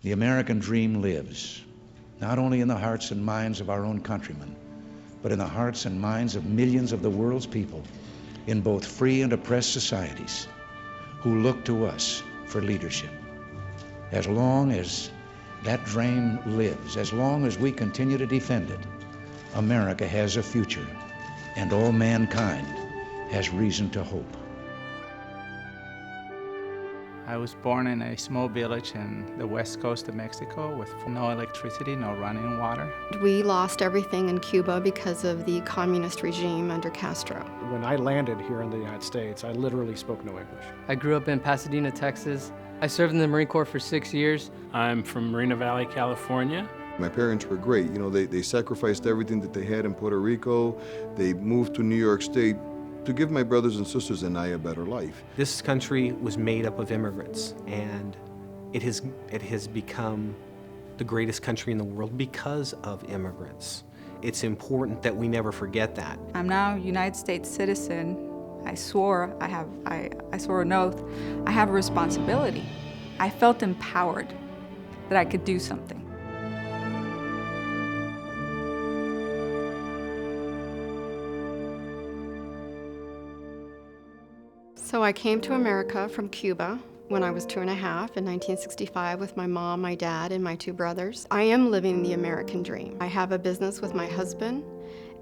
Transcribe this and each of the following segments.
The American dream lives, not only in the hearts and minds of our own countrymen, but in the hearts and minds of millions of the world's people in both free and oppressed societies who look to us for leadership. As long as that dream lives, as long as we continue to defend it, America has a future, and all mankind has reason to hope. I was born in a small village in the west coast of Mexico with no electricity, no running water. We lost everything in Cuba because of the communist regime under Castro. When I landed here in the United States, I literally spoke no English. I grew up in Pasadena, Texas. I served in the Marine Corps for 6 years. I'm from Moreno Valley, California. My parents were great. You know, they sacrificed everything that they had in Puerto Rico. They moved to New York State to give my brothers and sisters and I a better life. This country was made up of immigrants, and it has become the greatest country in the world because of immigrants. It's important that we never forget that. I'm now a United States citizen. I swore an oath. I have a responsibility. I felt empowered that I could do something. So I came to America from Cuba when I was 2 and a half in 1965 with my mom, my dad, and my 2 brothers. I am living the American dream. I have a business with my husband,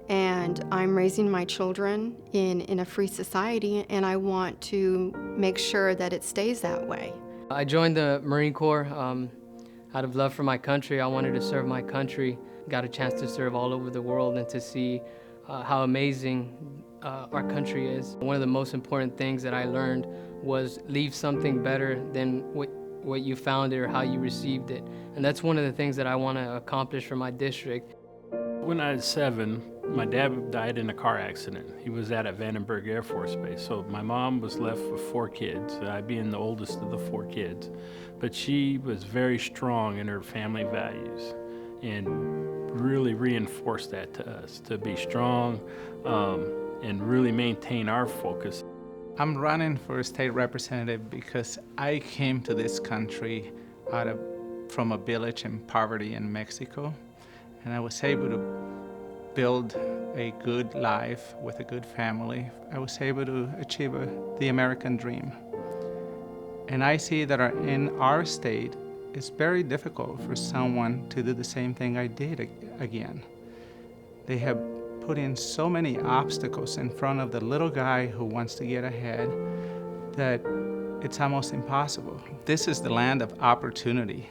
and I'm raising my children in a free society, and I want to make sure that it stays that way. I joined the Marine Corps out of love for my country. I wanted to serve my country. Got a chance to serve all over the world and to see how amazing our country is. One of the most important things that I learned was leave something better than what you found it or how you received it. And that's one of the things that I want to accomplish for my district. When I was 7, my dad died in a car accident. He was at Vandenberg Air Force Base. So my mom was left with 4 kids, I being the oldest of the 4 kids. But she was very strong in her family values and really reinforced that to us, to be strong and really maintain our focus. I'm running for state representative because I came to this country from a village in poverty in Mexico, and I was able to build a good life with a good family. I was able to achieve the American dream. And I see that in our state, it's very difficult for someone to do the same thing I did again. They have put in so many obstacles in front of the little guy who wants to get ahead that it's almost impossible. This is the land of opportunity.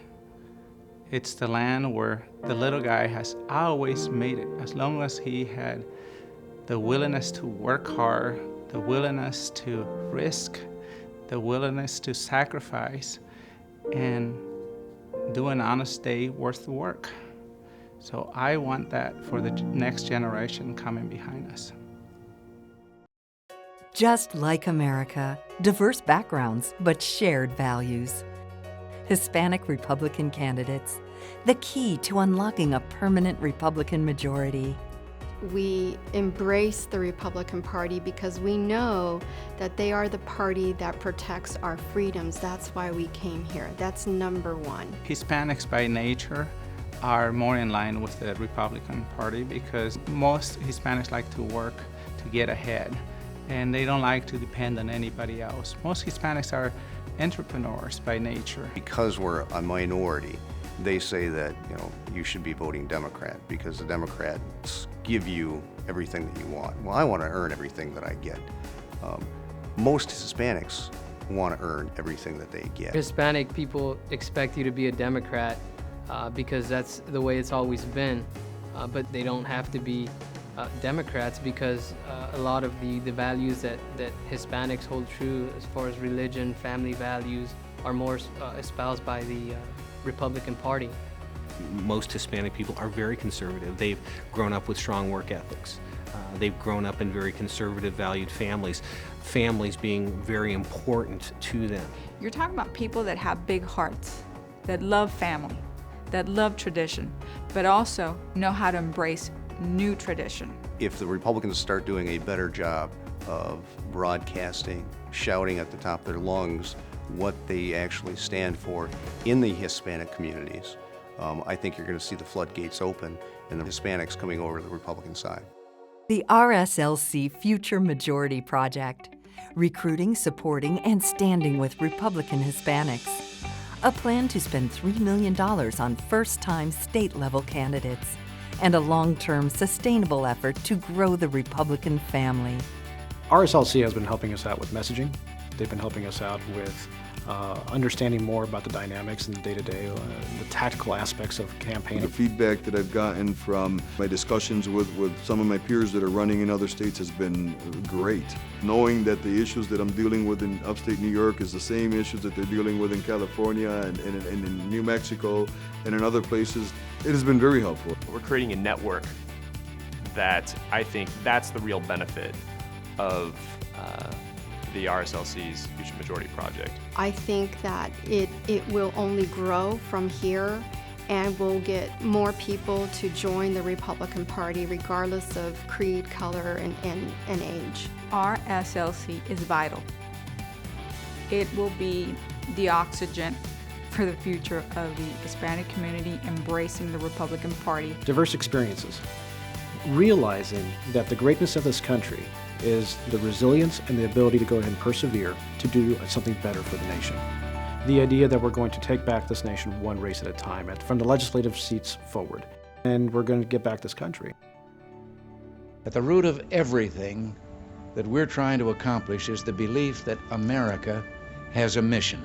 It's the land where the little guy has always made it, as long as he had the willingness to work hard, the willingness to risk, the willingness to sacrifice, and do an honest day worth the work. So I want that for the next generation coming behind us. Just like America, diverse backgrounds, but shared values. Hispanic Republican candidates, the key to unlocking a permanent Republican majority. We embrace the Republican Party because we know that they are the party that protects our freedoms. That's why we came here. That's number one. Hispanics by nature are more in line with the Republican Party because most Hispanics like to work to get ahead, and they don't like to depend on anybody else. Most Hispanics are entrepreneurs by nature. Because we're a minority, they say that you should be voting Democrat because the Democrats give you everything that you want. Well, I want to earn everything that I get. Most Hispanics want to earn everything that they get. Hispanic people expect you to be a Democrat because that's the way it's always been, but they don't have to be Democrats because a lot of the values that Hispanics hold true as far as religion, family values are more espoused by the Republican Party. Most Hispanic people are very conservative. They've grown up with strong work ethics. They've grown up in very conservative, valued families being very important to them. You're talking about people that have big hearts, that love family, that love tradition, but also know how to embrace new tradition. If the Republicans start doing a better job of broadcasting, shouting at the top of their lungs what they actually stand for in the Hispanic communities, I think you're going to see the floodgates open and the Hispanics coming over to the Republican side. The RSLC Future Majority Project, recruiting, supporting, and standing with Republican Hispanics. A plan to spend $3 million on first-time state-level candidates, and a long-term sustainable effort to grow the Republican family. RSLC has been helping us out with messaging. They've been helping us out with understanding more about the dynamics and the day-to-day, the tactical aspects of campaigning. The feedback that I've gotten from my discussions with some of my peers that are running in other states has been great. Knowing that the issues that I'm dealing with in upstate New York is the same issues that they're dealing with in California and in New Mexico and in other places, it has been very helpful. We're creating a network that I think that's the real benefit of the RSLC's Future Majority Project. I think that it will only grow from here, and we'll get more people to join the Republican Party regardless of creed, color, and age. RSLC is vital. It will be the oxygen for the future of the Hispanic community embracing the Republican Party. Diverse experiences. Realizing that the greatness of this country is the resilience and the ability to go ahead and persevere to do something better for the nation. The idea that we're going to take back this nation one race at a time, from the legislative seats forward, and we're going to get back this country. At the root of everything that we're trying to accomplish is the belief that America has a mission.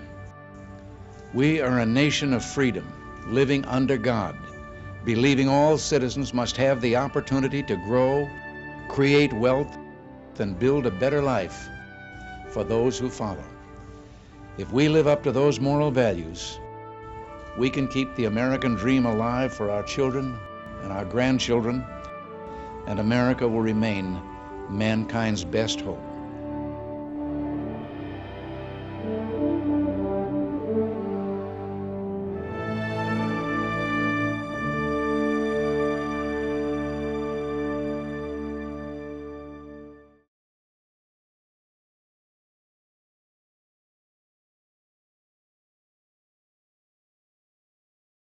We are a nation of freedom, living under God, believing all citizens must have the opportunity to grow, create wealth, and build a better life for those who follow. If we live up to those moral values, we can keep the American dream alive for our children and our grandchildren, and America will remain mankind's best hope.